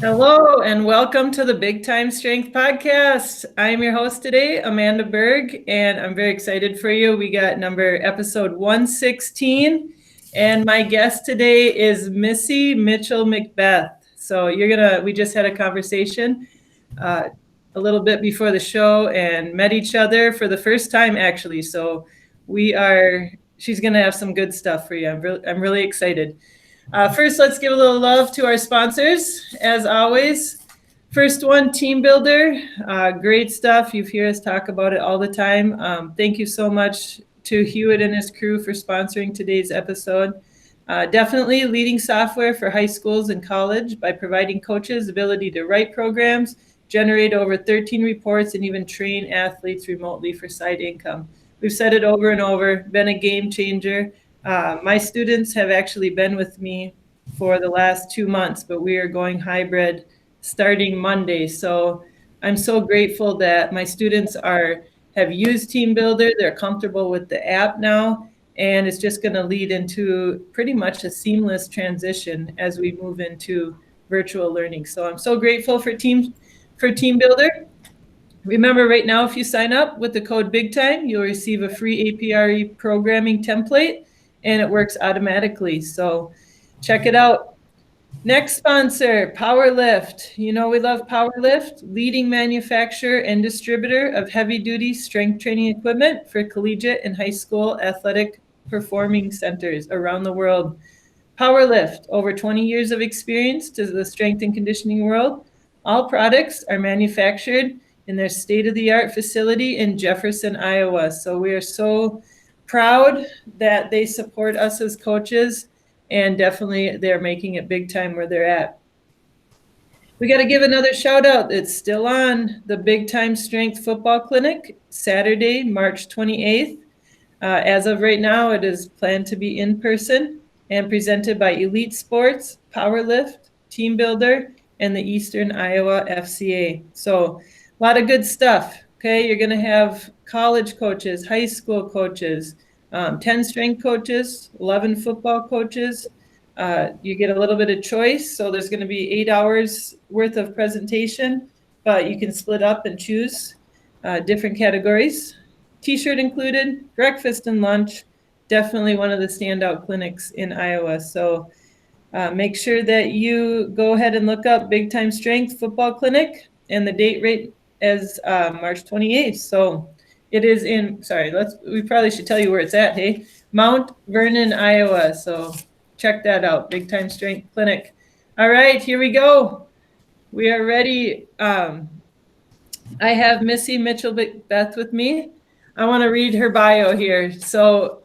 Hello and welcome to the Big Time Strength Podcast. I'm your host today, Amanda Berg, and I'm very excited for you. We got episode 116, and my guest today is Missy Mitchell-McBeth. So we just had a conversation a little bit before the show and met each other for the first time actually. So she's gonna have some good stuff for you. I'm really excited. First, let's give a little love to our sponsors, as always. First one, Team Builder. Great stuff. You hear us talk about it all the time. Thank you so much to Hewitt and his crew for sponsoring today's episode. Definitely leading software for high schools and college by providing coaches the ability to write programs, generate over 13 reports, and even train athletes remotely for side income. We've said it over and over, been a game changer. My students have actually been with me for the last 2 months, but we are going hybrid starting Monday. So I'm so grateful that my students have used Team Builder. They're comfortable with the app now, and it's just going to lead into pretty much a seamless transition as we move into virtual learning. So I'm so grateful for Team Builder. Remember, right now, if you sign up with the code BIGTIME, you'll receive a free APRE programming template, and it works automatically. So check it out. Next sponsor, PowerLift. You know we love PowerLift, leading manufacturer and distributor of heavy-duty strength training equipment for collegiate and high school athletic performing centers around the world. PowerLift, over 20 years of experience to the strength and conditioning world. All products are manufactured in their state-of-the-art facility in Jefferson, Iowa. So we are so proud that they support us as coaches, and definitely they're making it big time where they're at. We got to give another shout out. It's still on, the Big Time Strength Football Clinic, Saturday, March 28th. As of right now, it is planned to be in person and presented by Elite Sports, PowerLift, Team Builder, and the Eastern Iowa FCA. So a lot of good stuff. Okay, you're going to have college coaches, high school coaches, 10 strength coaches, 11 football coaches. You get a little bit of choice. So there's going to be 8 hours worth of presentation, but you can split up and choose different categories. T-shirt included, breakfast and lunch. Definitely one of the standout clinics in Iowa. So make sure that you go ahead and look up Big Time Strength Football Clinic, and the date rate as March 28th. So it is we probably should tell you where it's at, hey? Mount Vernon, Iowa. So check that out, Big Time Strength Clinic. All right, here we go. We are ready. I have Missy Mitchell-McBeth with me. I want to read her bio here. So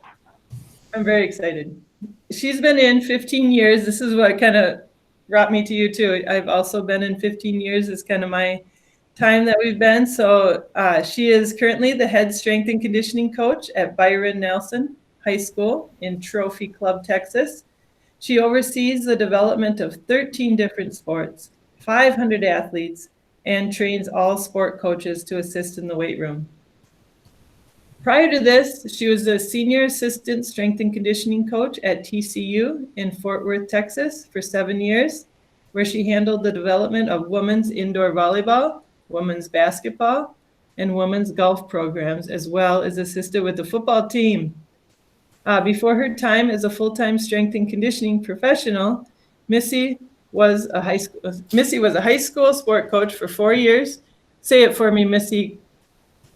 I'm very excited. She's been in 15 years. This is what kind of brought me to you too. I've also been in 15 years. It's kind of my time that we've been. So she is currently the head strength and conditioning coach at Byron Nelson High School in Trophy Club, Texas. She oversees the development of 13 different sports, 500 athletes, and trains all sport coaches to assist in the weight room. Prior to this, she was a senior assistant strength and conditioning coach at TCU in Fort Worth, Texas for 7 years, where she handled the development of women's indoor volleyball, women's basketball, and women's golf programs, as well as assisted with the football team. Before her time as a full-time strength and conditioning professional, Missy was a high school sport coach for 4 years. Say it for me, Missy.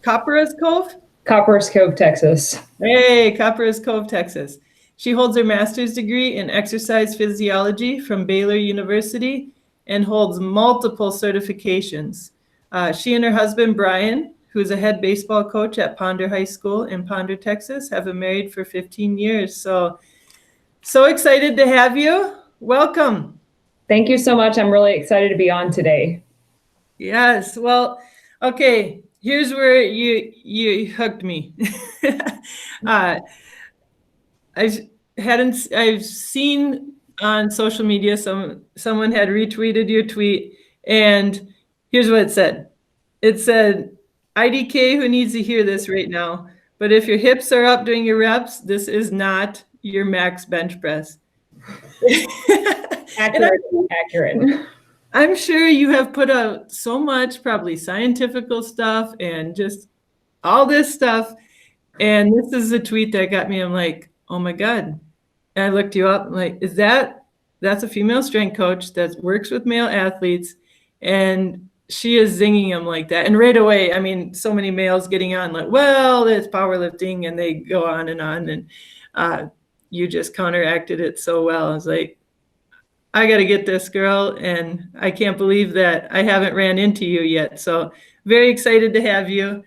Copperas Cove? Copperas Cove, Texas. Hey, Copperas Cove, Texas. She holds her master's degree in exercise physiology from Baylor University and holds multiple certifications. She and her husband, Brian, who is a head baseball coach at Ponder High School in Ponder, Texas, have been married for 15 years. So excited to have you. Welcome. Thank you so much. I'm really excited to be on today. Yes. Well, okay. Here's where you hooked me. I've seen on social media someone had retweeted your tweet, and here's what it said. It said, IDK, who needs to hear this right now, but if your hips are up doing your reps, this is not your max bench press. Accurate. I'm sure you have put out so much, probably scientific stuff and just all this stuff. And this is a tweet that got me. I'm like, oh my God. And I looked you up. I'm like, that's a female strength coach that works with male athletes. And she is zinging them like that. And right away, I mean, so many males getting on like, well, it's powerlifting, and they go on. And you just counteracted it so well. I was like, I got to get this, girl. And I can't believe that I haven't ran into you yet. So very excited to have you.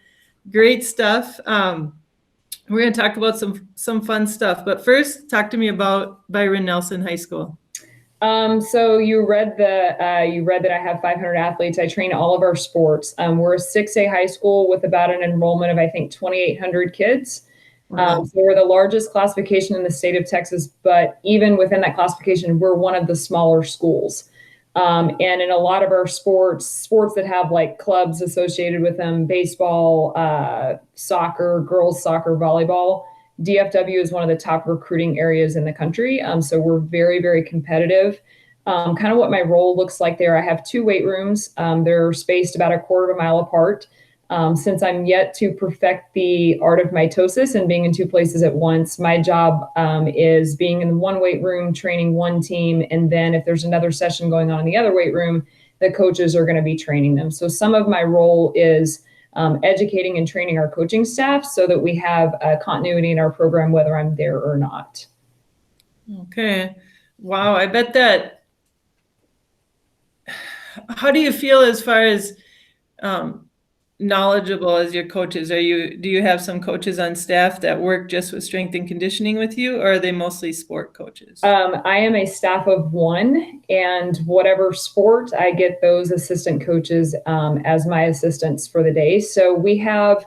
Great stuff. We're going to talk about some fun stuff. But first, talk to me about Byron Nelson High School. So you read that I have 500 athletes. I train all of our sports. We're a 6A high school with about an enrollment of, I think, 2,800 kids. Wow. So we're the largest classification in the state of Texas, but even within that classification, we're one of the smaller schools. And in a lot of our sports that have like clubs associated with them, baseball, soccer, girls soccer, volleyball, DFW is one of the top recruiting areas in the country. So we're very, very competitive. Kind of what my role looks like there. I have 2 weight rooms. They're spaced about a quarter of a mile apart. Since I'm yet to perfect the art of mitosis and being in 2 places at once, my job is being in one weight room, training one team. And then if there's another session going on in the other weight room, the coaches are going to be training them. So some of my role is educating and training our coaching staff so that we have continuity in our program, whether I'm there or not. Okay. Wow. I bet that. How do you feel as far as knowledgeable as your coaches? Do you have some coaches on staff that work just with strength and conditioning with you, or are they mostly sport coaches? I am a staff of 1, and whatever sport, I get those assistant coaches as my assistants for the day. So we have,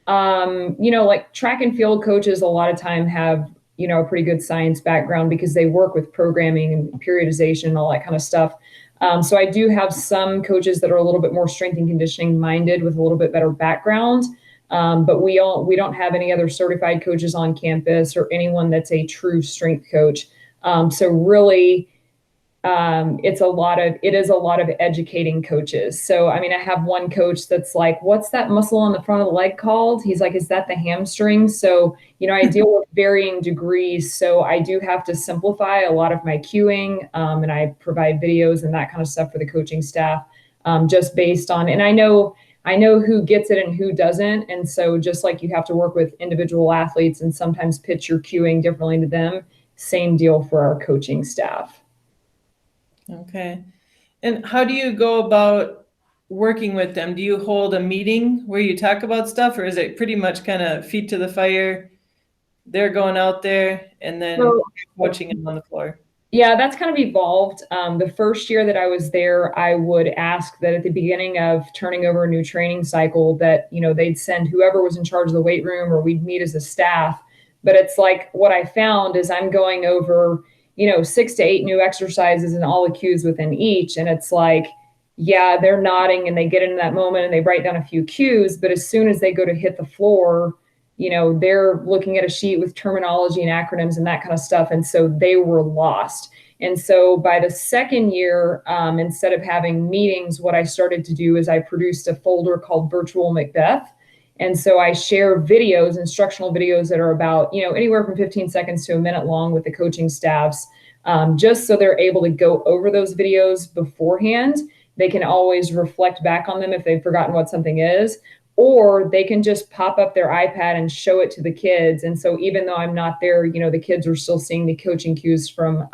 like track and field coaches a lot of time have, a pretty good science background because they work with programming and periodization and all that kind of stuff. So I do have some coaches that are a little bit more strength and conditioning minded with a little bit better background. But we don't have any other certified coaches on campus or anyone that's a true strength coach. So really, it is a lot of educating coaches. So, I mean, I have one coach that's like, what's that muscle on the front of the leg called? He's like, is that the hamstring? So, I deal with varying degrees. So I do have to simplify a lot of my cueing, and I provide videos and that kind of stuff for the coaching staff, just based on, and I know who gets it and who doesn't. And so just like you have to work with individual athletes and sometimes pitch your cueing differently to them, same deal for our coaching staff. Okay. And how do you go about working with them? Do you hold a meeting where you talk about stuff, or is it pretty much kind of feet to the fire? They're going out there and then coaching them on the floor. Yeah, that's kind of evolved. The first year that I was there, I would ask that at the beginning of turning over a new training cycle that, they'd send whoever was in charge of the weight room or we'd meet as a staff. But it's like what I found is I'm going over 6 to 8 new exercises and all the cues within each. And it's like, yeah, they're nodding and they get into that moment and they write down a few cues. But as soon as they go to hit the floor, they're looking at a sheet with terminology and acronyms and that kind of stuff. And so they were lost. And so by the second year, instead of having meetings, what I started to do is I produced a folder called Virtual McBeth. And so I share videos, instructional videos that are about, anywhere from 15 seconds to a minute long with the coaching staffs, just so they're able to go over those videos beforehand. They can always reflect back on them if they've forgotten what something is, or they can just pop up their iPad and show it to the kids. And so even though I'm not there, the kids are still seeing the coaching cues from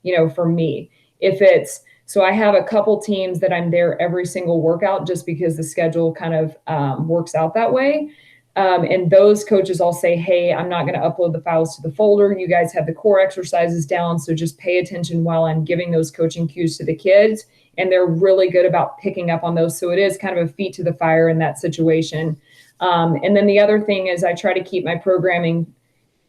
me. So I have a couple teams that I'm there every single workout just because the schedule kind of works out that way. And those coaches all say, hey, I'm not going to upload the files to the folder. You guys have the core exercises down. So just pay attention while I'm giving those coaching cues to the kids. And they're really good about picking up on those. So it is kind of a feet to the fire in that situation. And then the other thing is I try to keep my programming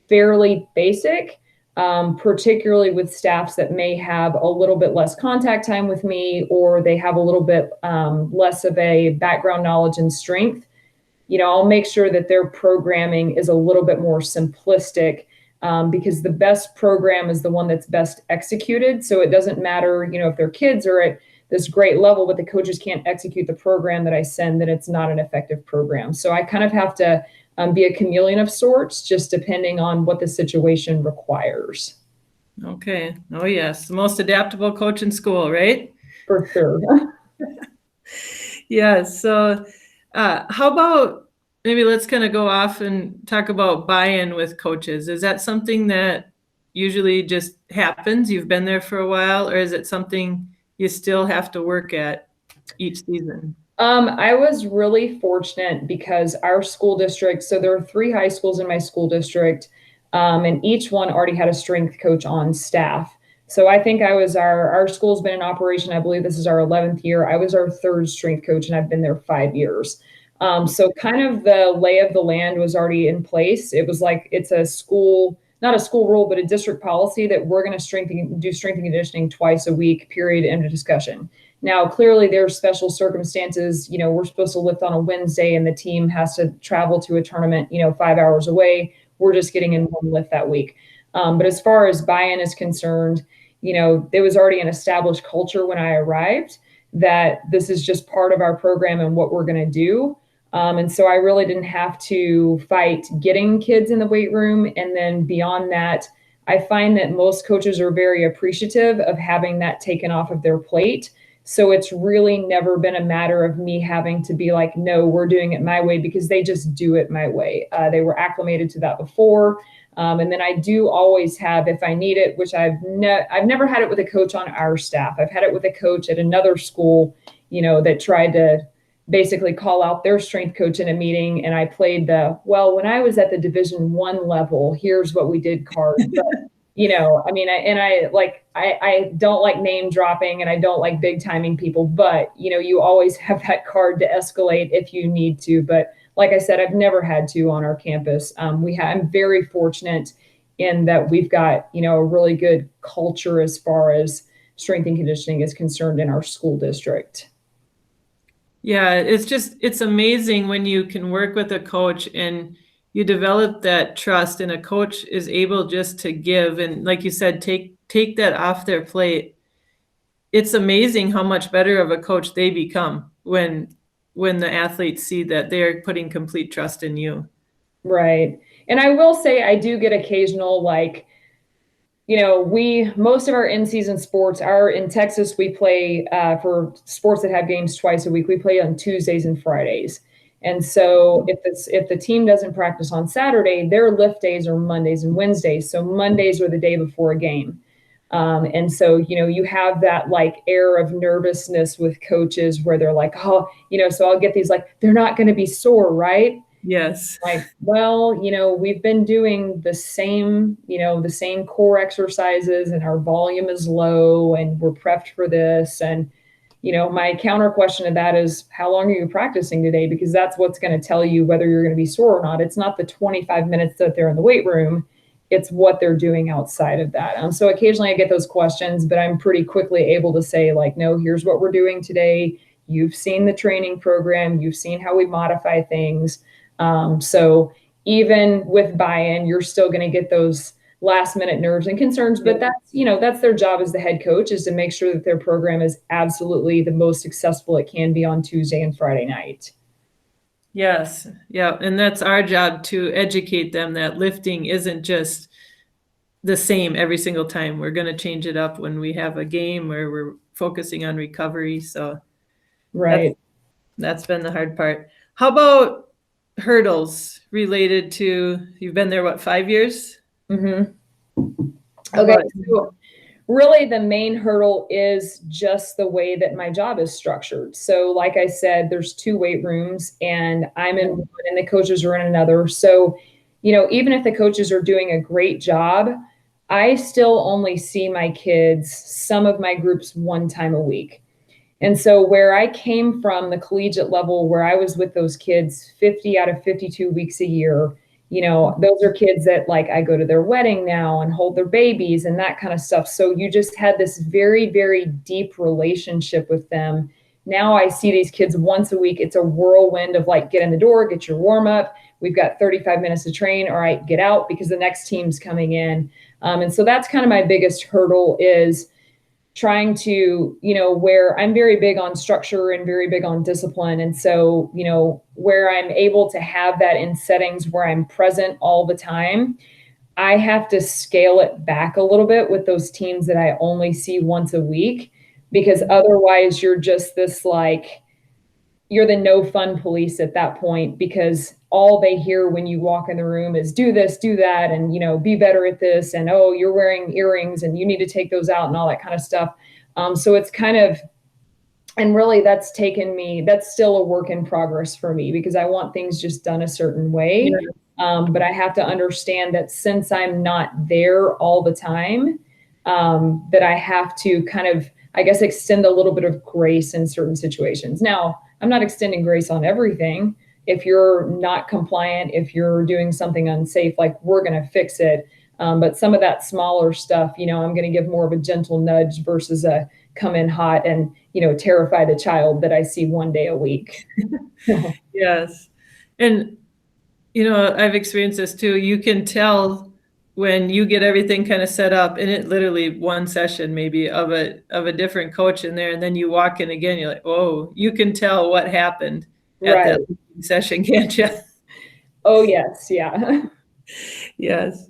fairly basic. Particularly with staffs that may have a little bit less contact time with me, or they have a little bit less of a background knowledge and strength. I'll make sure that their programming is a little bit more simplistic because the best program is the one that's best executed. So it doesn't matter, if their kids are at this great level, but the coaches can't execute the program that I send, then it's not an effective program. So I kind of have to be a chameleon of sorts, just depending on what the situation requires. Okay. Oh, yes. The most adaptable coach in school, right? For sure. Yeah. So how about maybe let's kind of go off and talk about buy-in with coaches. Is that something that usually just happens? You've been there for a while, or is it something you still have to work at each season? I was really fortunate because our school district, so there are 3 high schools in my school district, and each one already had a strength coach on staff. So I think our school's been in operation. I believe this is our 11th year. I was our 3rd strength coach, and I've been there 5 years. So kind of the lay of the land was already in place. It was like it's a school, not a school rule, but a district policy that we're going to do strength and conditioning twice a week, period, end of discussion. Now, clearly there's special circumstances, we're supposed to lift on a Wednesday and the team has to travel to a tournament, 5 hours away. We're just getting in one lift that week. But as far as buy-in is concerned, there was already an established culture when I arrived that this is just part of our program and what we're going to do. And so I really didn't have to fight getting kids in the weight room. And then beyond that, I find that most coaches are very appreciative of having that taken off of their plate. So it's really never been a matter of me having to be like, no, we're doing it my way, because they just do it my way. They were acclimated to that before. And then I do always have, if I need it, which I've never had it with a coach on our staff. I've had it with a coach at another school, that tried to basically call out their strength coach in a meeting. And I played when I was at the Division I level, here's what we did card. But, I don't like name dropping and I don't like big timing people, but, you always have that card to escalate if you need to. But like I said, I've never had to on our campus. I'm very fortunate in that we've got, a really good culture as far as strength and conditioning is concerned in our school district. Yeah, it's amazing when you can work with a coach and you develop that trust and a coach is able just to give. And like you said, take that off their plate. It's amazing how much better of a coach they become when the athletes see that they're putting complete trust in you. Right. And I will say I do get occasional, most of our in-season sports are in Texas. We play for sports that have games twice a week. We play on Tuesdays and Fridays. And so if the team doesn't practice on Saturday, their lift days are Mondays and Wednesdays. So Mondays are the day before a game. And so, you have that air of nervousness with coaches where they're like, so I'll get these they're not going to be sore, right? Yes. We've been doing the same core exercises and our volume is low and we're prepped for this. And, my counter question to that is, how long are you practicing today? Because that's what's going to tell you whether you're going to be sore or not. It's not the 25 minutes that they're in the weight room. It's what they're doing outside of that. So occasionally I get those questions, but I'm pretty quickly able to say no, here's what we're doing today. You've seen the training program. You've seen how we modify things. So even with buy-in, you're still going to get those last minute nerves and concerns, but that's their job as the head coach, is to make sure that their program is absolutely the most successful it can be on Tuesday and Friday night. Yes. Yeah. And that's our job, to educate them that lifting isn't just the same every single time. We're going to change it up when we have a game where we're focusing on recovery. So right. That's been the hard part. How about hurdles related to, you've been there, 5 years? Mm-hmm. Okay. So really the main hurdle is just the way that my job is structured. So like I said, there's 2 weight rooms and I'm in one and the coaches are in another. So, even if the coaches are doing a great job, I still only see my kids, some of my groups, 1 time a week. And so where I came from, the collegiate level, where I was with those kids 50 out of 52 weeks a year, those are kids that I go to their wedding now and hold their babies and that kind of stuff. So you just had this very, very deep relationship with them. Now I see these kids once a week. It's a whirlwind of get in the door, get your warm up, we've got 35 minutes to train. All right, get out because the next team's coming in. And so that's kind of my biggest hurdle is trying to, where I'm very big on structure and very big on discipline. And so, where I'm able to have that in settings where I'm present all the time, I have to scale it back a little bit with those teams that I only see once a week, because otherwise you're just this you're the no fun police at that point, because all they hear when you walk in the room is do this, do that, and, be better at this. And, oh, you're wearing earrings and you need to take those out and all that kind of stuff. So it's kind of, and really that's still a work in progress for me, because I want things just done a certain way. Yeah. But I have to understand that since I'm not there all the time, that I have to kind of, I guess, extend a little bit of grace in certain situations. Now, I'm not extending grace on everything. If you're not compliant, if you're doing something unsafe, we're going to fix it. But some of that smaller stuff, I'm going to give more of a gentle nudge versus a come in hot and, terrify the child that I see one day a week. Yes. And, I've experienced this too. You can tell when you get everything kind of set up, and it literally one session maybe of a different coach in there, and then you walk in again, you're like, oh, you can tell what happened at that session, can't you? Oh, yes. Yeah. Yes.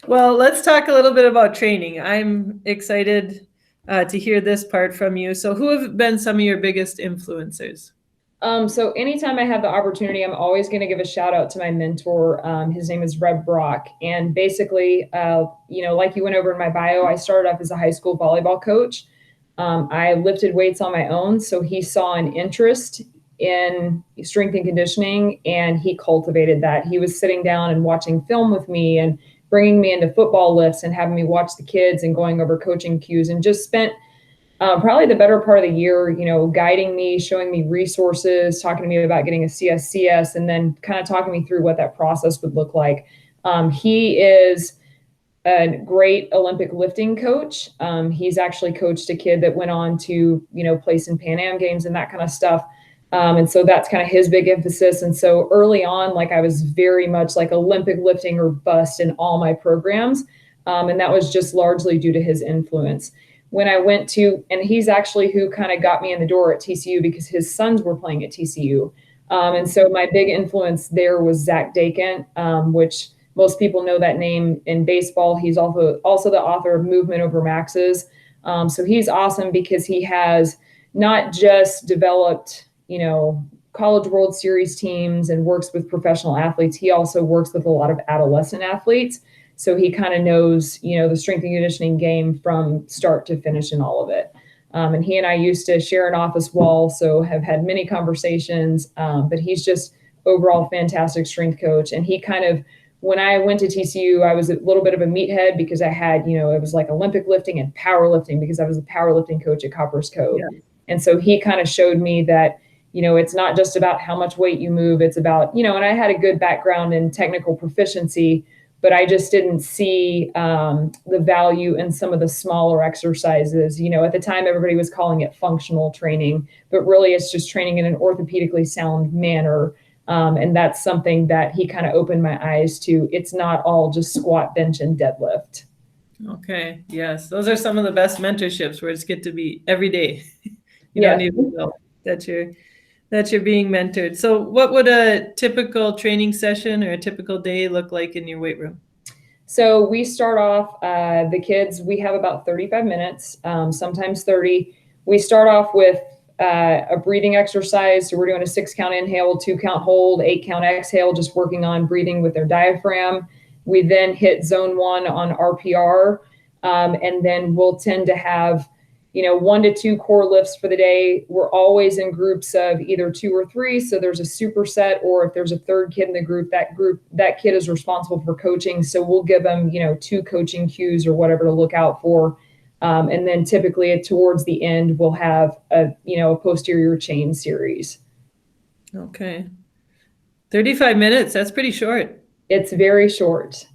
Well, let's talk a little bit about training. I'm excited to hear this part from you. So who have been some of your biggest influencers? So anytime I have the opportunity, I'm always going to give a shout out to my mentor. His name is Reb Brock. And basically, like you went over in my bio, I started off as a high school volleyball coach. I lifted weights on my own. So he saw an interest in strength and conditioning, and he cultivated that. He was sitting down and watching film with me and bringing me into football lifts and having me watch the kids and going over coaching cues, and just spent probably the better part of the year, guiding me, showing me resources, talking to me about getting a CSCS, and then kind of talking me through what that process would look like. He is a great Olympic lifting coach. He's actually coached a kid that went on to, place in Pan Am games and that kind of stuff. And so that's kind of his big emphasis. And so early on, I was very much Olympic lifting or bust in all my programs. And that was just largely due to his influence. When I went to, and he's actually who kind of got me in the door at TCU, because his sons were playing at TCU. And so my big influence there was Zach Dakin, which most people know that name in baseball. He's also the author of Movement Over Maxes. So he's awesome because he has not just developed, College World Series teams and works with professional athletes. He also works with a lot of adolescent athletes. So he kind of knows, the strength and conditioning game from start to finish and all of it. And he and I used to share an office wall, so have had many conversations, but he's just overall fantastic strength coach. And he kind of, when I went to TCU, I was a little bit of a meathead because I had, it was Olympic lifting and powerlifting, because I was a powerlifting coach at Copperas Cove. Yeah. And so he kind of showed me that, it's not just about how much weight you move. It's about, and I had a good background in technical proficiency, but I just didn't see the value in some of the smaller exercises. At the time, everybody was calling it functional training, but really it's just training in an orthopedically sound manner. And that's something that he kind of opened my eyes to. It's not all just squat, bench, and deadlift. Okay. Yes. Those are some of the best mentorships, where it's get to be every day. You don't even know that you're being mentored. So what would a typical training session or a typical day look like in your weight room? So we start off, the kids, we have about 35 minutes, sometimes 30. We start off with a breathing exercise. So we're doing a 6-count inhale, 2-count hold, 8-count exhale, just working on breathing with their diaphragm. We then hit zone 1 on RPR. And then we'll tend to have 1 to 2 core lifts for the day. We're always in groups of either 2 or 3. So there's a superset, or if there's a third kid in the group, that kid is responsible for coaching. So we'll give them, 2 coaching cues or whatever to look out for. And then typically towards the end, we'll have a posterior chain series. Okay. 35 minutes. That's pretty short. It's very short.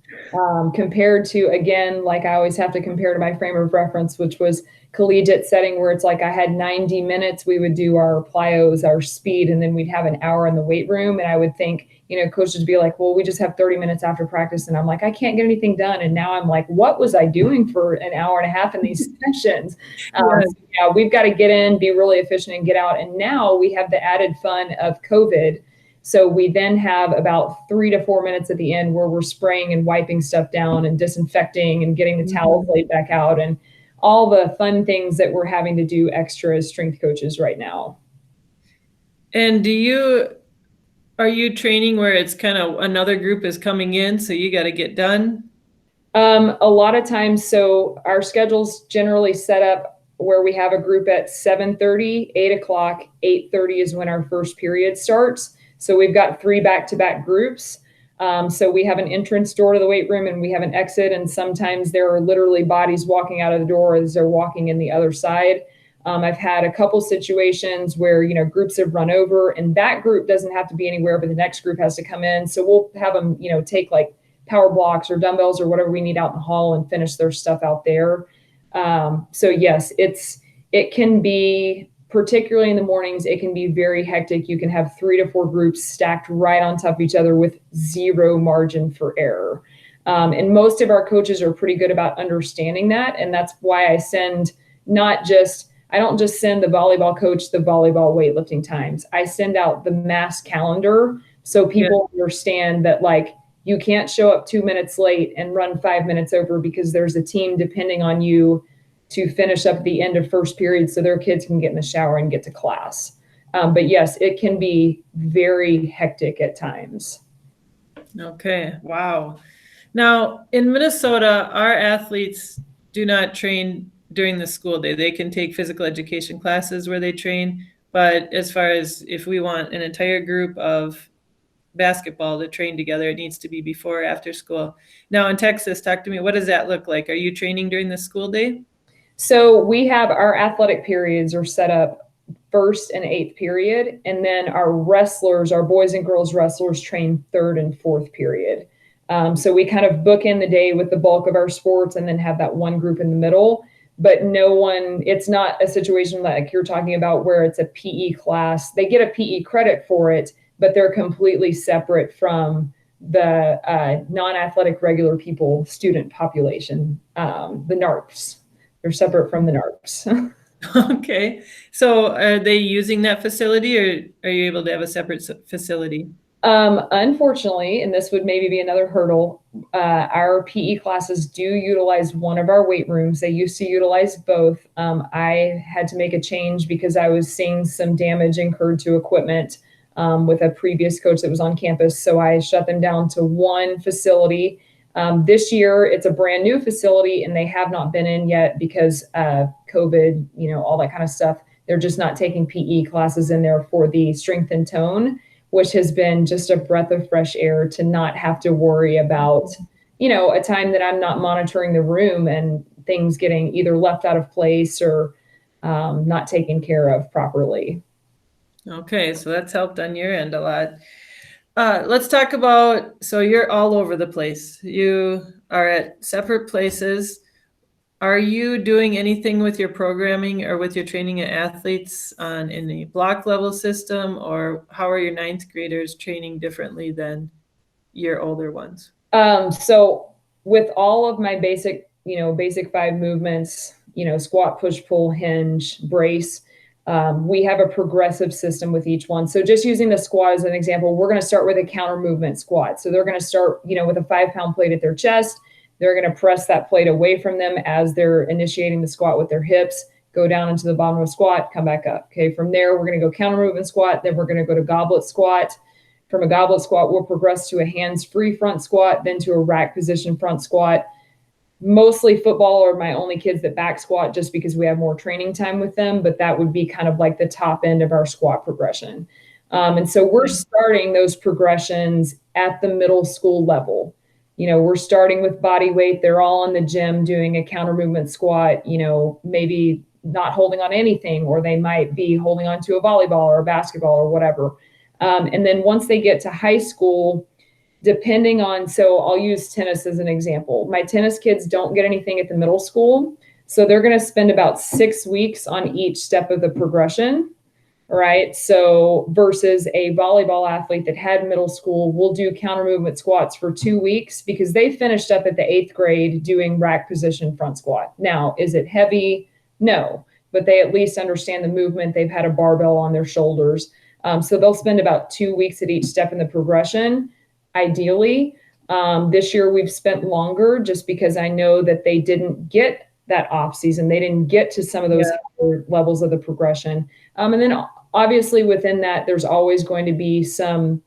compared to, again, like I always have to compare to my frame of reference, which was collegiate setting where it's like I had 90 minutes, we would do our plyos, our speed, and then we'd have an hour in the weight room. And I would think, coaches would be like, well, we just have 30 minutes after practice. And I'm like, I can't get anything done. And now I'm like, what was I doing for an hour and a half in these sessions? Yeah, we've got to get in, be really efficient and get out. And now we have the added fun of COVID. So we then have about 3 to 4 minutes at the end where we're spraying and wiping stuff down and disinfecting and getting the towels laid back out and all the fun things that we're having to do extra as strength coaches right now. And are you training where it's kind of another group is coming in, so you got to get done? A lot of times, so our schedule's generally set up where we have a group at 7:30, 8 o'clock, 8:30 is when our first period starts. So we've got 3 back-to-back groups. So we have an entrance door to the weight room and we have an exit. And sometimes there are literally bodies walking out of the door as they're walking in the other side. I've had a couple situations where, groups have run over and that group doesn't have to be anywhere, but the next group has to come in. So we'll have them, take like power blocks or dumbbells or whatever we need out in the hall and finish their stuff out there. So yes, it can be, particularly in the mornings, it can be very hectic. You can have 3 to 4 groups stacked right on top of each other with zero margin for error. And most of our coaches are pretty good about understanding that. And that's why I don't just send the volleyball coach the volleyball weightlifting times. I send out the mass calendar so people understand that you can't show up 2 minutes late and run 5 minutes over because there's a team depending on you to finish up at the end of first period so their kids can get in the shower and get to class. But yes, it can be very hectic at times. Okay. Wow. Now in Minnesota, our athletes do not train during the school day. They can take physical education classes where they train. But as far as if we want an entire group of basketball to train together, it needs to be before or after school. Now in Texas, talk to me, what does that look like? Are you training during the school day? So we have our athletic periods are set up first and 8th period. And then our boys and girls wrestlers train 3rd and 4th period. So we kind of book in the day with the bulk of our sports and then have that one group in the middle. But it's not a situation like you're talking about where it's a PE class. They get a PE credit for it, but they're completely separate from the non-athletic regular people, student population, the NARPs. They're separate from the NARPs. Okay. So are they using that facility or are you able to have a separate facility? Unfortunately, and this would maybe be another hurdle, our PE classes do utilize one of our weight rooms. They used to utilize both. I had to make a change because I was seeing some damage incurred to equipment with a previous coach that was on campus. So I shut them down to one facility. This year, it's a brand new facility and they have not been in yet because COVID, all that kind of stuff. They're just not taking PE classes in there for the strength and tone, which has been just a breath of fresh air to not have to worry about, a time that I'm not monitoring the room and things getting either left out of place or not taken care of properly. Okay, so that's helped on your end a lot. Let's talk about, so you're all over the place. You are at separate places. Are you doing anything with your programming or with your training of athletes in the block level system, or how are your 9th graders training differently than your older ones? So with all of my basic 5 movements, squat, push, pull, hinge, brace, we have a progressive system with each one. So just using the squat as an example, we're going to start with a counter movement squat. So they're going to start, with a 5-pound plate at their chest. They're going to press that plate away from them as they're initiating the squat with their hips, go down into the bottom of a squat, come back up. Okay. From there, we're going to go counter movement squat. Then we're going to go to goblet squat. From a goblet squat, we'll progress to a hands-free front squat, then to a rack position front squat. Mostly football are my only kids that back squat just because we have more training time with them, but that would be kind of like the top end of our squat progression. And so we're starting those progressions at the middle school level. We're starting with body weight. They're all in the gym doing a counter movement squat, maybe not holding on anything, or they might be holding on to a volleyball or a basketball or whatever. And then once they get to high school, depending on, so I'll use tennis as an example. My tennis kids don't get anything at the middle school. So they're going to spend about 6 weeks on each step of the progression, right? So versus a volleyball athlete that had middle school will do counter movement squats for 2 weeks because they finished up at the 8th grade doing rack position front squat. Now, is it heavy? No, but they at least understand the movement. They've had a barbell on their shoulders. So they'll spend about 2 weeks at each step in the progression. Ideally, this year we've spent longer just because I know that they didn't get that off season. They didn't get to some of those levels of the progression. And then obviously within that, there's always going to be some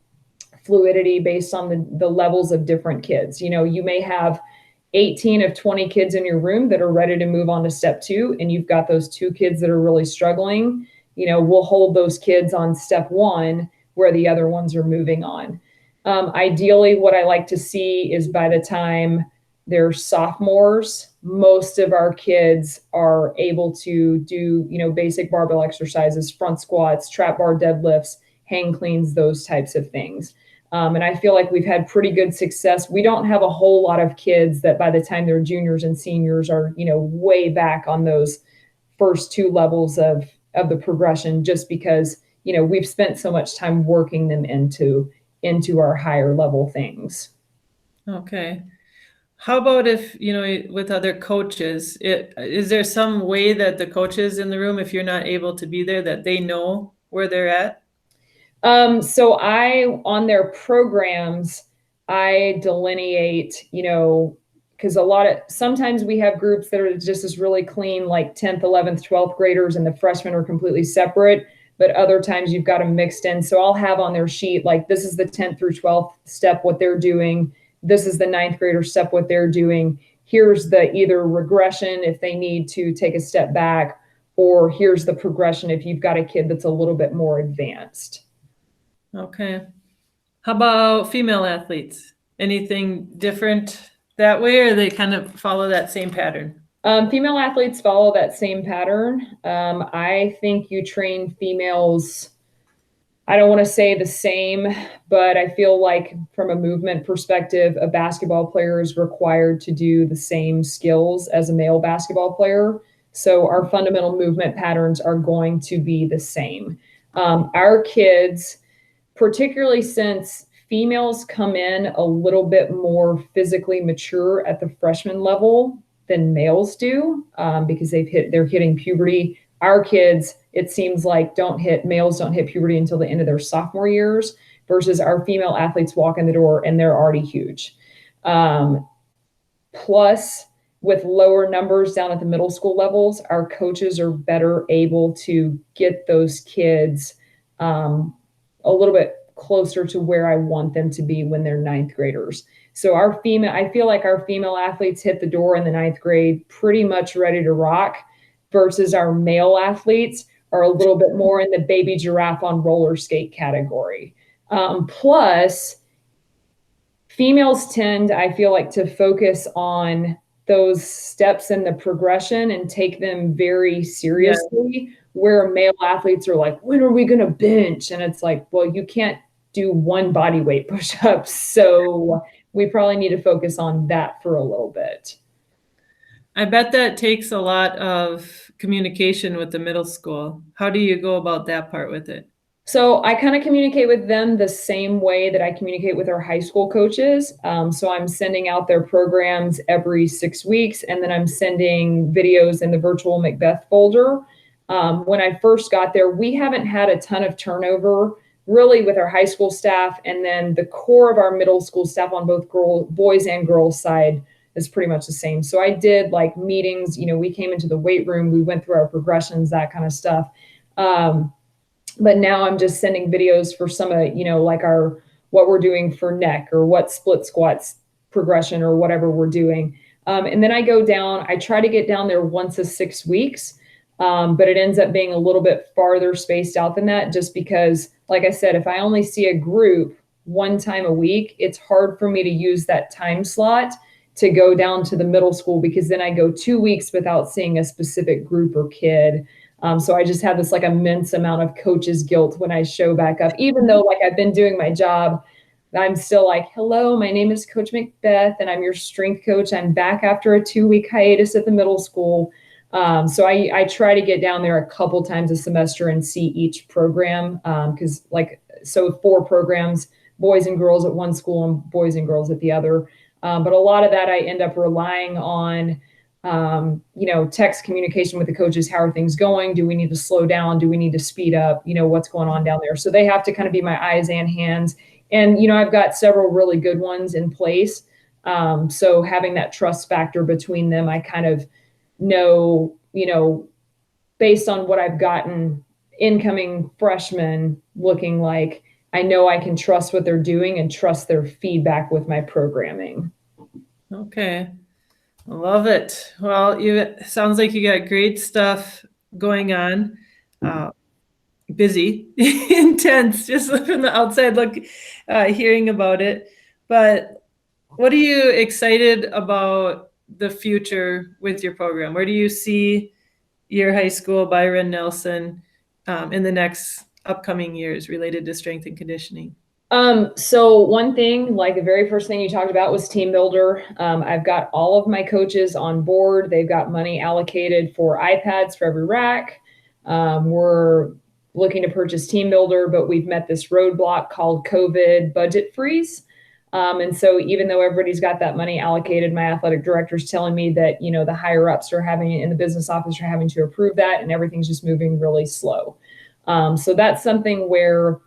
fluidity based on the levels of different kids. You know, you may have 18 of 20 kids in your room that are ready to move on to step 2, and you've got those 2 kids that are really struggling. You know, we'll hold those kids on step 1 where the other ones are moving on. Ideally, what I like to see is by the time they're sophomores, most of our kids are able to do, you know, basic barbell exercises, front squats, trap bar deadlifts, hang cleans, those types of things. And I feel like we've had pretty good success. We don't have a whole lot of kids that by the time they're juniors and seniors are, you know, way back on those first 2 levels of the progression, just because, you know, we've spent so much time working them into our higher level things. Okay. How about if, you know, with other coaches, is there some way that the coaches in the room, if you're not able to be there, that they know where they're at? So on their programs, I delineate, you know, because sometimes we have groups that are just as really clean, like 10th, 11th, 12th graders, and the freshmen are completely separate. But other times you've got them mixed in. So I'll have on their sheet, like, this is the 10th through 12th step, what they're doing. This is the 9th grader step, what they're doing. Here's the either regression if they need to take a step back, or here's the progression if you've got a kid that's a little bit more advanced. Okay. How about female athletes? Anything different that way, or they kind of follow that same pattern? Female athletes follow that same pattern. I think you train females, I don't want to say the same, but I feel like from a movement perspective, a basketball player is required to do the same skills as a male basketball player. So our fundamental movement patterns are going to be the same. Our kids, particularly since females come in a little bit more physically mature at the freshman level than males do, because they're hitting puberty. Our kids, it seems like, males don't hit puberty until the end of their sophomore years, versus our female athletes walk in the door and they're already huge. Plus, with lower numbers down at the middle school levels, our coaches are better able to get those kids a little bit closer to where I want them to be when they're 9th graders. So I feel like our female athletes hit the door in the 9th grade pretty much ready to rock, versus our male athletes are a little bit more in the baby giraffe on roller skate category. Plus, females tend, I feel like, to focus on those steps in the progression and take them very seriously, where male athletes are like, when are we going to bench? And it's like, well, you can't do one body weight push-ups. So we probably need to focus on that for a little bit. I bet that takes a lot of communication with the middle school. How do you go about that part with it? So I kind of communicate with them the same way that I communicate with our high school coaches. So I'm sending out their programs every 6 weeks, and then I'm sending videos in the virtual McBeth folder. When I first got there, we haven't had a ton of turnover really with our high school staff, and then the core of our middle school staff on both boys and girls side is pretty much the same. So I did like meetings, you know, we came into the weight room, we went through our progressions, that kind of stuff. But now I'm just sending videos for some of, you know, like what we're doing for neck, or what split squats progression, or whatever we're doing. And then I go down, I try to get down there once a 6 weeks, but it ends up being a little bit farther spaced out than that, just because, like I said, if I only see a group one time a week, it's hard for me to use that time slot to go down to the middle school, because then I go 2 weeks without seeing a specific group or kid. So I just have this like immense amount of coach's guilt when I show back up, even though like I've been doing my job I'm still like, hello, my name is Coach McBeth, and I'm your strength coach. I'm back after a 2-week hiatus at the middle school. So I try to get down there a couple times a semester and see each program, because so 4 programs, boys and girls at one school and boys and girls at the other. But a lot of that I end up relying on, text communication with the coaches. How are things going? Do we need to slow down? Do we need to speed up? What's going on down there? So they have to kind of be my eyes and hands. And, I've got several really good ones in place. So having that trust factor between them, I kind of know, based on what I've gotten incoming freshmen looking like, I know I can trust what they're doing and trust their feedback with my programming. Okay. I love it. Well, sounds like you got great stuff going on. Busy, intense, just from the outside look, hearing about it. But what are you excited about the future with your program? Where do you see your high school, Byron Nelson, in the next upcoming years related to strength and conditioning? So one thing, like the very first thing you talked about was team builder. I've got all of my coaches on board. They've got money allocated for iPads for every rack. We're looking to purchase team builder, but we've met this roadblock called COVID budget freeze. And so even though everybody's got that money allocated, my athletic director's telling me that, the higher ups are having in the business office are having to approve that, and everything's just moving really slow. So that's something where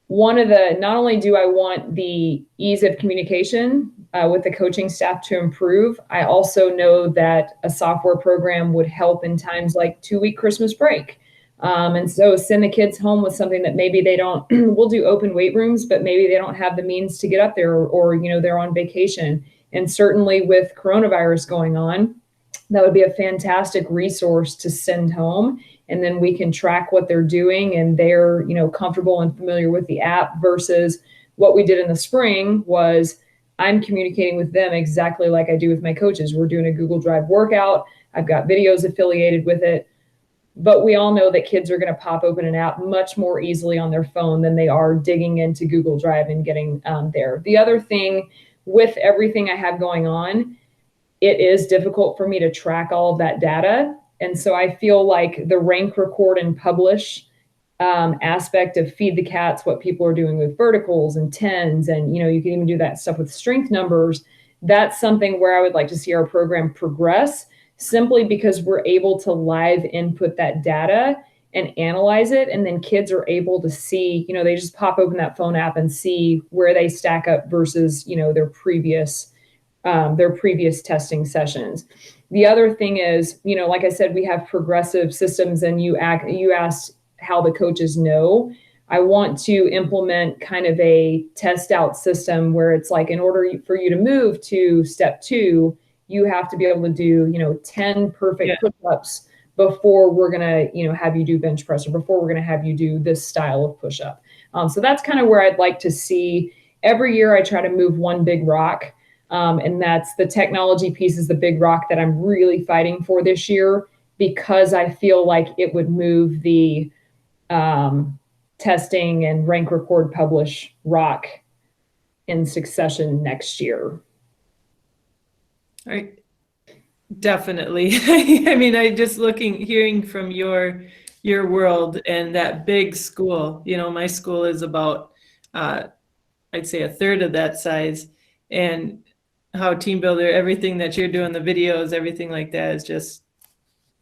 not only do I want the ease of communication with the coaching staff to improve, I also know that a software program would help in times like 2-week Christmas break. And so send the kids home with something that maybe they don't, we'll do open weight rooms, but maybe they don't have the means to get up there, or they're on vacation. And certainly with coronavirus going on, that would be a fantastic resource to send home. And then we can track what they're doing, and they're, comfortable and familiar with the app, versus what we did in the spring was I'm communicating with them exactly like I do with my coaches. We're doing a Google Drive workout. I've got videos affiliated with it. But we all know that kids are going to pop open an app much more easily on their phone than they are digging into Google Drive and getting there. The other thing with everything I have going on, it is difficult for me to track all of that data. And so I feel like the rank, record, and publish aspect of Feed the Cats, what people are doing with verticals and tens, and you can even do that stuff with strength numbers. That's something where I would like to see our program progress, simply because we're able to live input that data and analyze it. And then kids are able to see, they just pop open that phone app and see where they stack up versus, their previous testing sessions. The other thing is, like I said, we have progressive systems, and you asked how the coaches know. I want to implement kind of a test out system where it's like, in order for you to move to step 2, you have to be able to do, 10 perfect push-ups before we're going to, have you do bench press, or before we're going to have you do this style of push-up. So that's kind of where I'd like to see. Every year I try to move one big rock. And that's the technology piece, is the big rock that I'm really fighting for this year, because I feel like it would move the testing and rank, record, publish rock in succession next year. All right. Definitely. I mean, hearing from your world and that big school, my school is about, I'd say a third of that size, and how team builder, everything that you're doing, the videos, everything like that is just,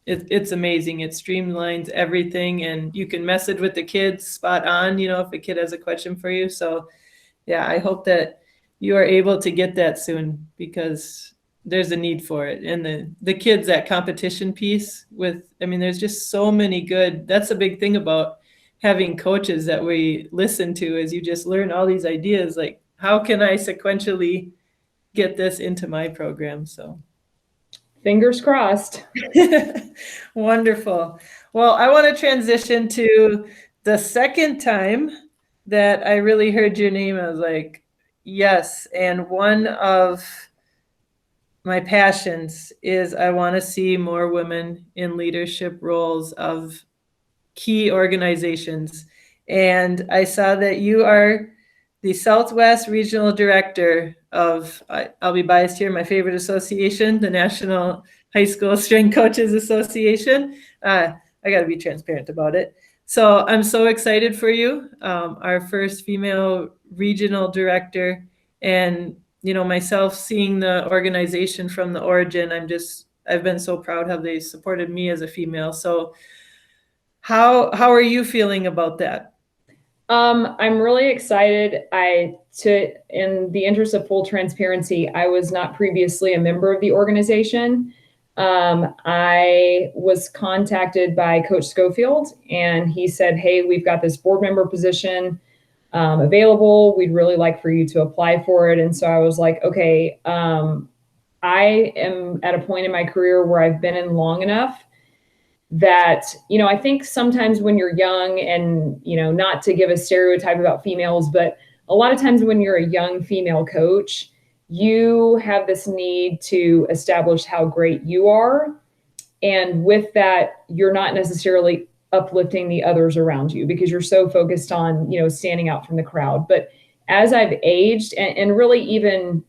it's amazing. It streamlines everything, and you can message with the kids spot on, if a kid has a question for you. So yeah, I hope that you are able to get that soon, because there's a need for it. And the kids, that competition piece there's just so many good, that's a big thing about having coaches that we listen to, is you just learn all these ideas, like, how can I sequentially get this into my program? So fingers crossed. Wonderful. Well, I want to transition to the second time that I really heard your name. I was like, yes. And one of my passions is I want to see more women in leadership roles of key organizations. And I saw that you are the Southwest Regional Director of, I'll be biased here, my favorite association, the National High School Strength Coaches Association. I got to be transparent about it. So I'm so excited for you, our first female regional director, and myself seeing the organization from the origin. I've been so proud how they supported me as a female. So how are you feeling about that? I'm really excited. In the interest of full transparency, I was not previously a member of the organization. I was contacted by Coach Schofield, and he said, "Hey, we've got this board member position available. We'd really like for you to apply for it." And so I was like, okay, I am at a point in my career where I've been in long enough that, I think sometimes when you're young and, not to give a stereotype about females, but a lot of times when you're a young female coach, you have this need to establish how great you are. And with that, you're not necessarily uplifting the others around you because you're so focused on, standing out from the crowd. But as I've aged and really even,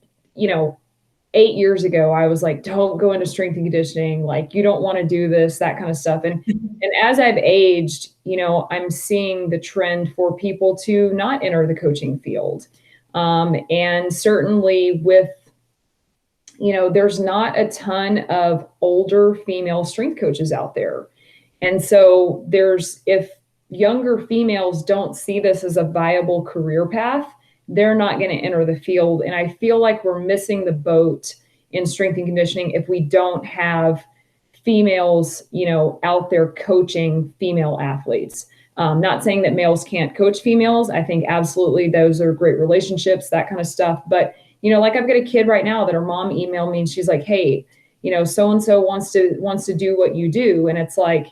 8 years ago, I was like, don't go into strength and conditioning. Like, you don't want to do this, that kind of stuff. And as I've aged, I'm seeing the trend for people to not enter the coaching field. And certainly with, there's not a ton of older female strength coaches out there. And so if younger females don't see this as a viable career path, they're not going to enter the field. And I feel like we're missing the boat in strength and conditioning if we don't have females, out there coaching female athletes. Not saying that males can't coach females. I think absolutely those are great relationships, that kind of stuff. But, like I've got a kid right now that her mom emailed me and she's like, "Hey, so-and-so wants to do what you do." And it's like,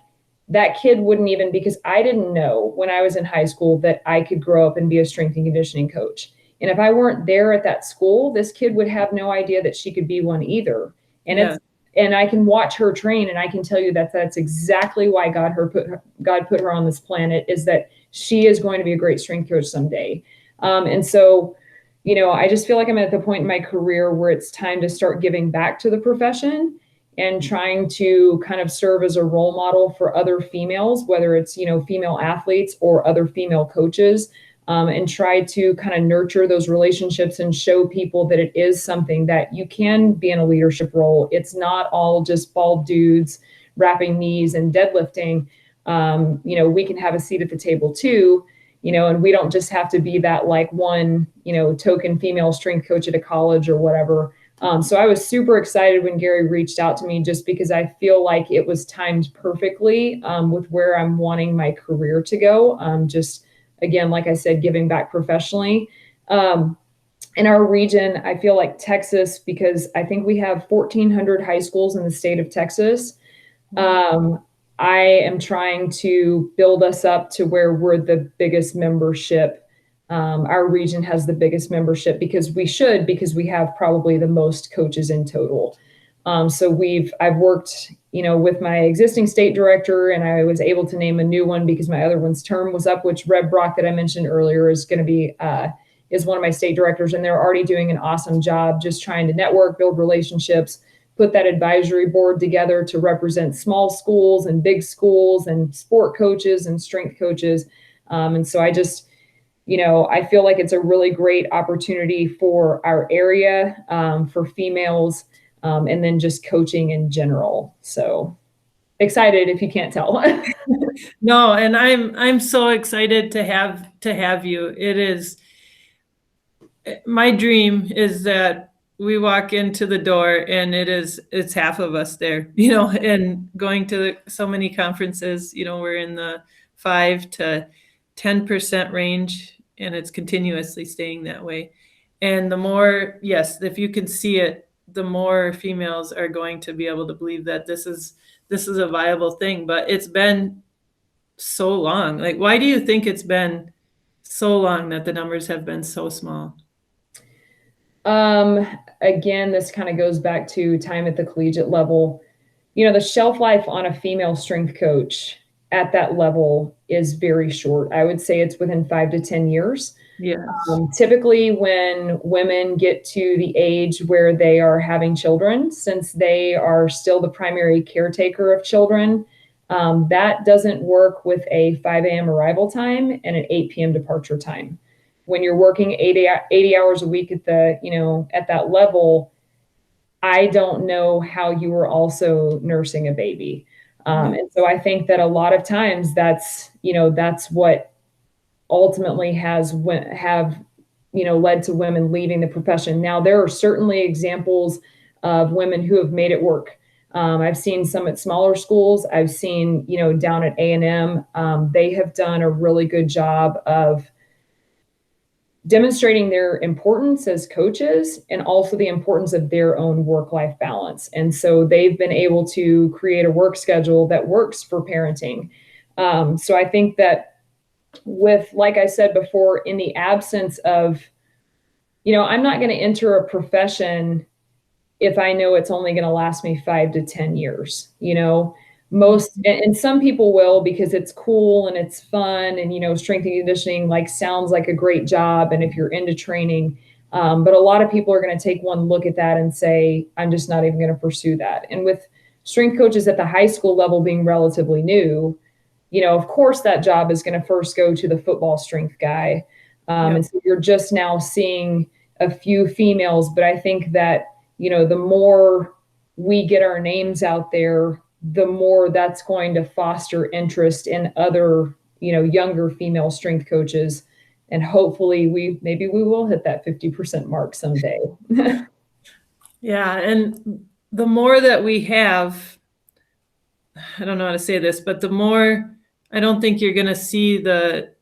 that kid wouldn't even, because I didn't know when I was in high school that I could grow up and be a strength and conditioning coach. And if I weren't there at that school, this kid would have no idea that she could be one either. And and I can watch her train, and I can tell you that that's exactly why God put her on this planet, is that she is going to be a great strength coach someday. And so, I just feel like I'm at the point in my career where it's time to start giving back to the profession and trying to kind of serve as a role model for other females, whether it's, female athletes or other female coaches, and try to kind of nurture those relationships and show people that it is something that you can be in a leadership role. It's not all just bald dudes wrapping knees and deadlifting. We can have a seat at the table too, and we don't just have to be that like one, token female strength coach at a college or whatever. So I was super excited when Gary reached out to me, just because I feel like it was timed perfectly with where I'm wanting my career to go. Just again, like I said, giving back professionally. In our region, I feel like Texas, because I think we have 1,400 high schools in the state of Texas. I am trying to build us up to where we're the biggest membership. Our region has the biggest membership because we have probably the most coaches in total. So I've worked, with my existing state director, and I was able to name a new one because my other one's term was up, which Reb Brock that I mentioned earlier is going to be, is one of my state directors. And they're already doing an awesome job just trying to network, build relationships, put that advisory board together to represent small schools and big schools and sport coaches and strength coaches. And so I just, I feel like it's a really great opportunity for our area, for females, and then just coaching in general. So excited if you can't tell. No, and I'm so excited to have you. It is my dream is that we walk into the door and it's half of us there, and going to so many conferences, we're in the 5 to 10% range, and it's continuously staying that way. And the more, yes, if you can see it, the more females are going to be able to believe that this is a viable thing. But it's been so long. Like, why do you think it's been so long that the numbers have been so small? Again, this kind of goes back to time at the collegiate level. The shelf life on a female strength coach at that level is very short. I would say it's within 5 to 10 years. Yes. Typically, when women get to the age where they are having children, since they are still the primary caretaker of children, that doesn't work with a 5 a.m. arrival time and an 8 p.m. departure time. When you're working 80 hours a week at at that level, I don't know how you were also nursing a baby. And so I think that a lot of times that's what ultimately have led to women leaving the profession. Now, there are certainly examples of women who have made it work. I've seen some at smaller schools. I've seen, down at A&M, they have done a really good job of demonstrating their importance as coaches and also the importance of their own work-life balance. And so they've been able to create a work schedule that works for parenting. So I think that like I said before, in the absence of, I'm not going to enter a profession if I know it's only going to last me 5 to 10 years, and some people will because it's cool and it's fun and, strength and conditioning sounds like a great job. And if you're into training, but a lot of people are going to take one look at that and say, I'm just not even going to pursue that. And with strength coaches at the high school level being relatively new, of course that job is going to first go to the football strength guy. And so you're just now seeing a few females, but I think that, the more we get our names out there, the more that's going to foster interest in other, younger female strength coaches. And hopefully we will hit that 50% mark someday. Yeah. And the more that we have, I don't know how to say this, but the more, I don't think you're going to see the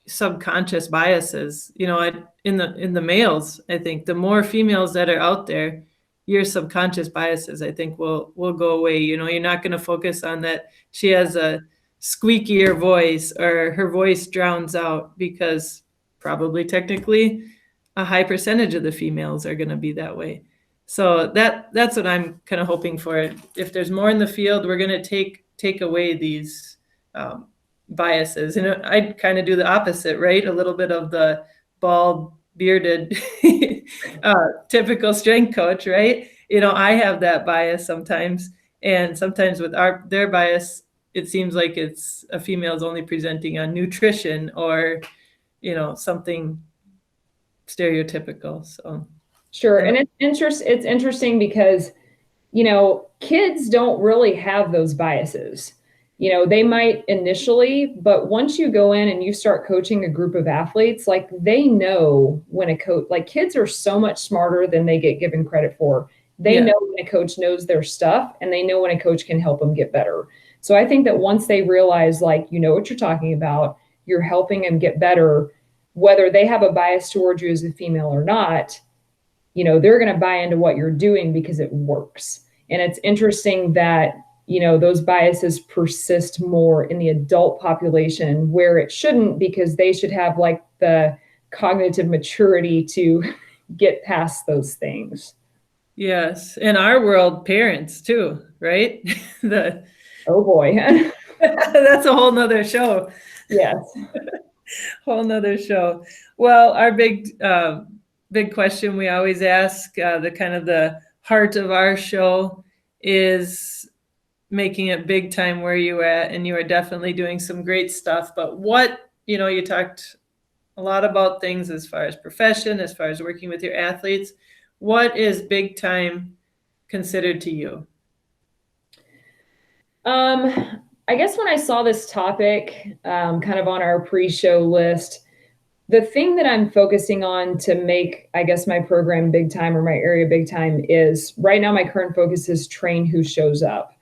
subconscious biases, in the males. I think the more females that are out there, your subconscious biases, I think, will go away. You're not going to focus on that she has a squeakier voice or her voice drowns out, because probably technically a high percentage of the females are going to be that way. So that's what I'm kind of hoping for. If there's more in the field, we're going to take away these biases. And I'd kind of do the opposite, right? A little bit of the bald, bearded, typical strength coach, right? I have that bias sometimes, and sometimes with their bias, it seems like it's a female's only presenting on nutrition or, something stereotypical. So sure, and it's interesting because, kids don't really have those biases. They might initially, but once you go in and you start coaching a group of athletes, they know when a coach, kids are so much smarter than they get given credit for. They know when a coach knows their stuff, and they know when a coach can help them get better. So I think that once they realize, what you're talking about, you're helping them get better, whether they have a bias towards you as a female or not, they're going to buy into what you're doing because it works. And it's interesting that, those biases persist more in the adult population, where it shouldn't, because they should have the cognitive maturity to get past those things. Yes. In our world, parents too, right? Oh boy. That's a whole nother show. Yes. Whole nother show. Well, our big question we always ask, the kind of the heart of our show, is making it big time where you at, and you are definitely doing some great stuff. But what, you talked a lot about things as far as profession, as far as working with your athletes. What is big time considered to you? I guess when I saw this topic kind of on our pre-show list, the thing that I'm focusing on to make, I guess, my program big time, or my area big time, is right now my current focus is train who shows up.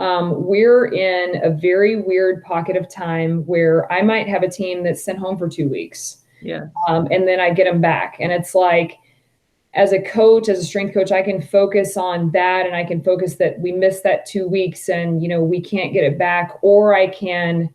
We're in a very weird pocket of time where I might have a team that's sent home for 2 weeks. Yeah. And then I get them back. And it's as a coach, as a strength coach, I can focus on that, and I can focus that we missed that 2 weeks and, we can't get it back, or I can,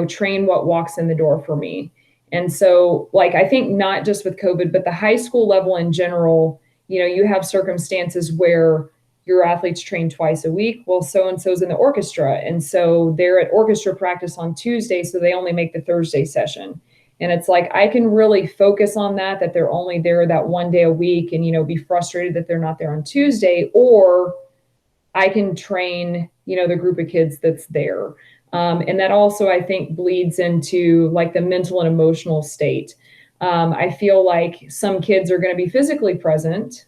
train what walks in the door for me. And so I think not just with COVID, but the high school level in general, you have circumstances where your athletes train twice a week. Well, so-and-so's in the orchestra. And so they're at orchestra practice on Tuesday, so they only make the Thursday session. And it's like, I can really focus on that they're only there that one day a week and, be frustrated that they're not there on Tuesday, or I can train, the group of kids that's there. And that also, I think, bleeds into like the mental and emotional state. I feel like some kids are going to be physically present,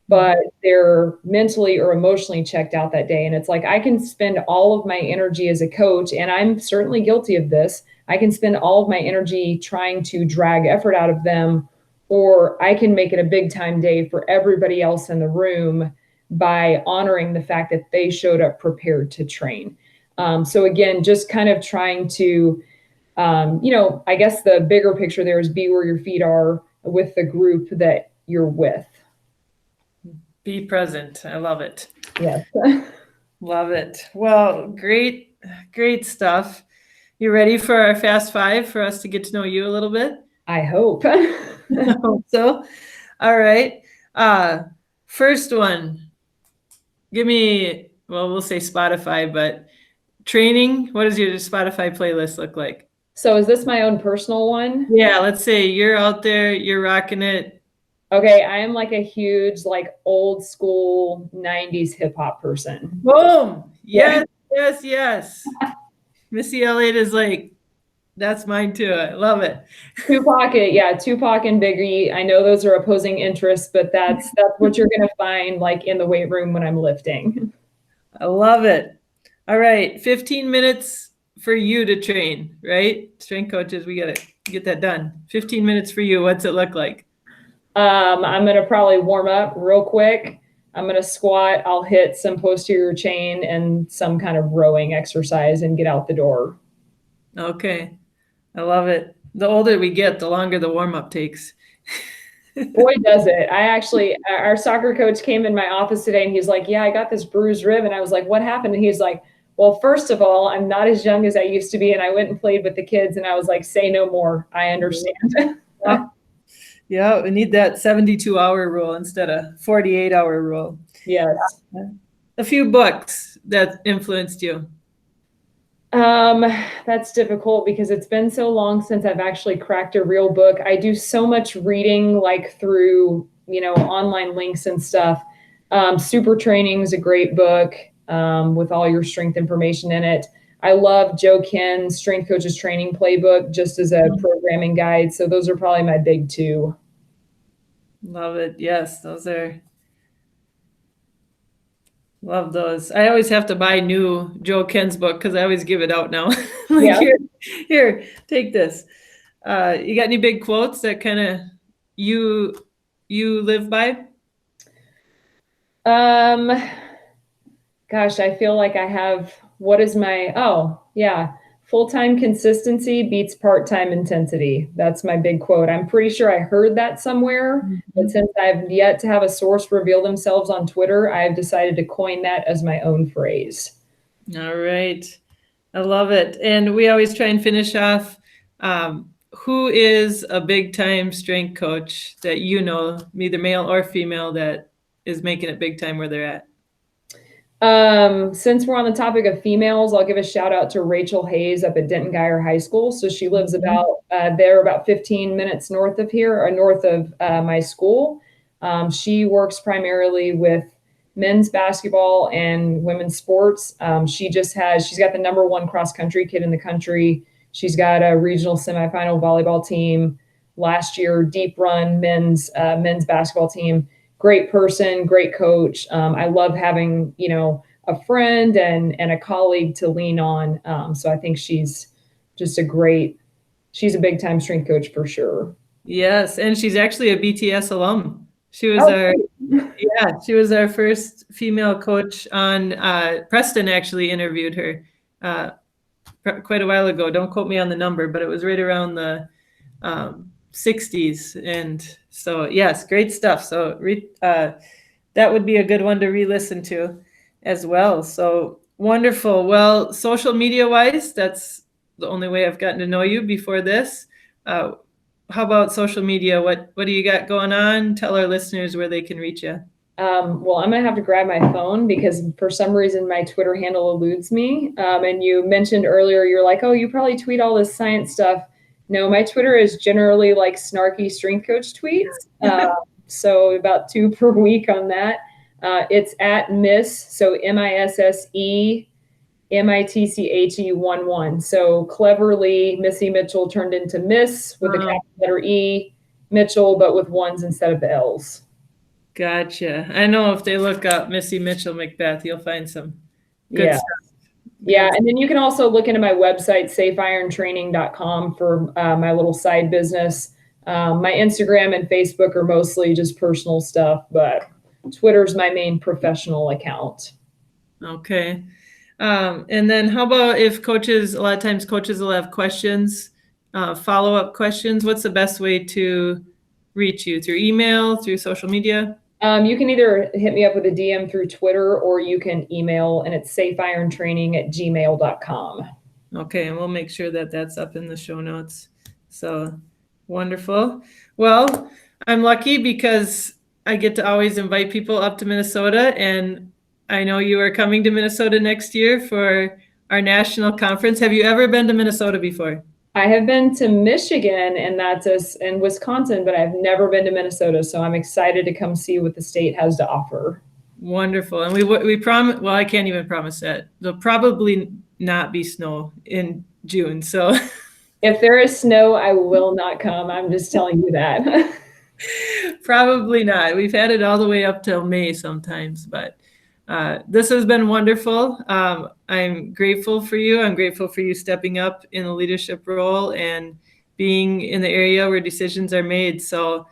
but they're mentally or emotionally checked out that day. And it's like, I can spend all of my energy as a coach, and I'm certainly guilty of this. I can spend all of my energy trying to drag effort out of them, or I can make it a big time day for everybody else in the room by honoring the fact that they showed up prepared to train. So again, just kind of trying to, I guess the bigger picture there is be where your feet are with the group that you're with. Be present. I love it. Yes. Love it. Well, great stuff. You ready for our Fast Five for us to get to know you a little bit? I hope. I hope so. All right. First one. Give me, we'll say Spotify, but training. What does your Spotify playlist look like? So is this my own personal one? Yeah, let's say you're out there, you're rocking it. Okay, I am like a huge, like old school 90s hip hop person. Boom. Yes, yeah. yes. Missy Elliott is like, that's mine too. I love it. Tupac and Biggie. I know those are opposing interests, but that's what you're going to find like in the weight room when I'm lifting. I love it. All right, 15 minutes for you to train, right? Strength coaches, we got to get that done. 15 minutes for you. What's it look like? I'm going to probably warm up real quick. I'm going to squat. I'll hit some posterior chain and some kind of rowing exercise and get out the door. Okay. I love it. The older we get, the longer the warm-up takes. Boy, does it. Our soccer coach came in my office today and he's like, yeah, I got this bruised rib. And I was like, what happened? And he's like, well, first of all, I'm not as young as I used to be. And I went and played with the kids. And I was like, say no more. I understand. Yeah, we need that 72-hour rule instead of 48-hour rule. Yes. A few books that influenced you. That's difficult because it's been so long since I've actually cracked a real book. I do so much reading, like through, online links and stuff. Super Training is a great book, with all your strength information in it. I love Joe Kinn's Strength Coaches Training Playbook just as a programming guide. So those are probably my big two. Love it. Yes, those are. Love those. I always have to buy new Joe Kinn's book because I always give it out now. Here, take this. You got any big quotes that kind of you live by? Gosh, I feel like I have, full-time consistency beats part-time intensity. That's my big quote. I'm pretty sure I heard that somewhere, but since I've yet to have a source reveal themselves on Twitter, I've decided to coin that as my own phrase. All right. I love it. And we always try and finish off, who is a big-time strength coach that you know, either male or female, that is making it big time where they're at? Since we're on the topic of females, I'll give a shout out to Rachel Hayes up at Denton-Guyer High School. So she lives about 15 minutes north of here, or north of my school. She works primarily with men's basketball and women's sports. She's got the number one cross country kid in the country. She's got a regional semifinal volleyball team last year, deep run men's basketball team. Great person, great coach. I love having, a friend and a colleague to lean on. So I think she's a big time strength coach for sure. Yes. And she's actually a BTS alum. She was she was our first female coach on, Preston actually interviewed her quite a while ago. Don't quote me on the number, but it was right around the 60s. And so, yes, great stuff. So that would be a good one to re-listen to as well. So wonderful. Well, social media wise, that's the only way I've gotten to know you before this. How about social media? What do you got going on? Tell our listeners where they can reach you. Well, I'm going to have to grab my phone because for some reason my Twitter handle eludes me. And you mentioned earlier, you're like, oh, you probably tweet all this science stuff. No, my Twitter is generally like snarky strength coach tweets. So about 2 per week on that. It's at Miss, so MISSE MITCHE 11. So cleverly, Missy Mitchell turned into Miss with the capital letter E, Mitchell, but with ones instead of the L's. Gotcha. I know if they look up Missy Mitchell-McBeth, you'll find some good stuff. Yeah, and then you can also look into my website, safeirontraining.com, for my little side business. My Instagram and Facebook are mostly just personal stuff, but Twitter's my main professional account. Okay. And then how about if coaches, a lot of times coaches will have questions, follow-up questions. What's the best way to reach you? Through email, through social media? You can either hit me up with a DM through Twitter, or you can email, and it's safeirontraining@gmail.com. Okay, and we'll make sure that that's up in the show notes. So wonderful. Well, I'm lucky because I get to always invite people up to Minnesota, and I know you are coming to Minnesota next year for our national conference. Have you ever been to Minnesota before? I have been to Michigan and Wisconsin, but I've never been to Minnesota. So I'm excited to come see what the state has to offer. Wonderful. And we promise, well, I can't even promise that. There'll probably not be snow in June. So if there is snow, I will not come. I'm just telling you that. Probably not. We've had it all the way up till May sometimes, but this has been wonderful. I'm grateful for you. I'm grateful for you stepping up in a leadership role and being in the area where decisions are made. So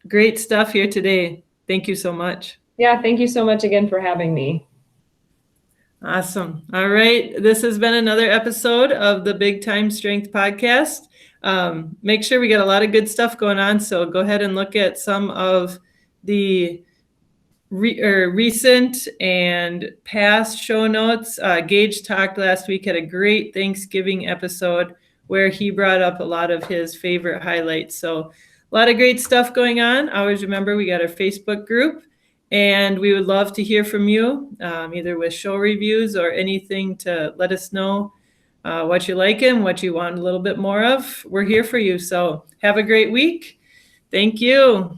great stuff here today. Thank you so much. Yeah, thank you so much again for having me. Awesome. All right. This has been another episode of the Big Time Strength Podcast. Make sure we got a lot of good stuff going on. So go ahead and look at some of the recent and past show notes. Gage talked last week, had a great Thanksgiving episode where he brought up a lot of his favorite highlights. So a lot of great stuff going on. Always remember, we got our Facebook group, and we would love to hear from you, either with show reviews or anything to let us know what you like and what you want a little bit more of. We're here for you. So have a great week. Thank you.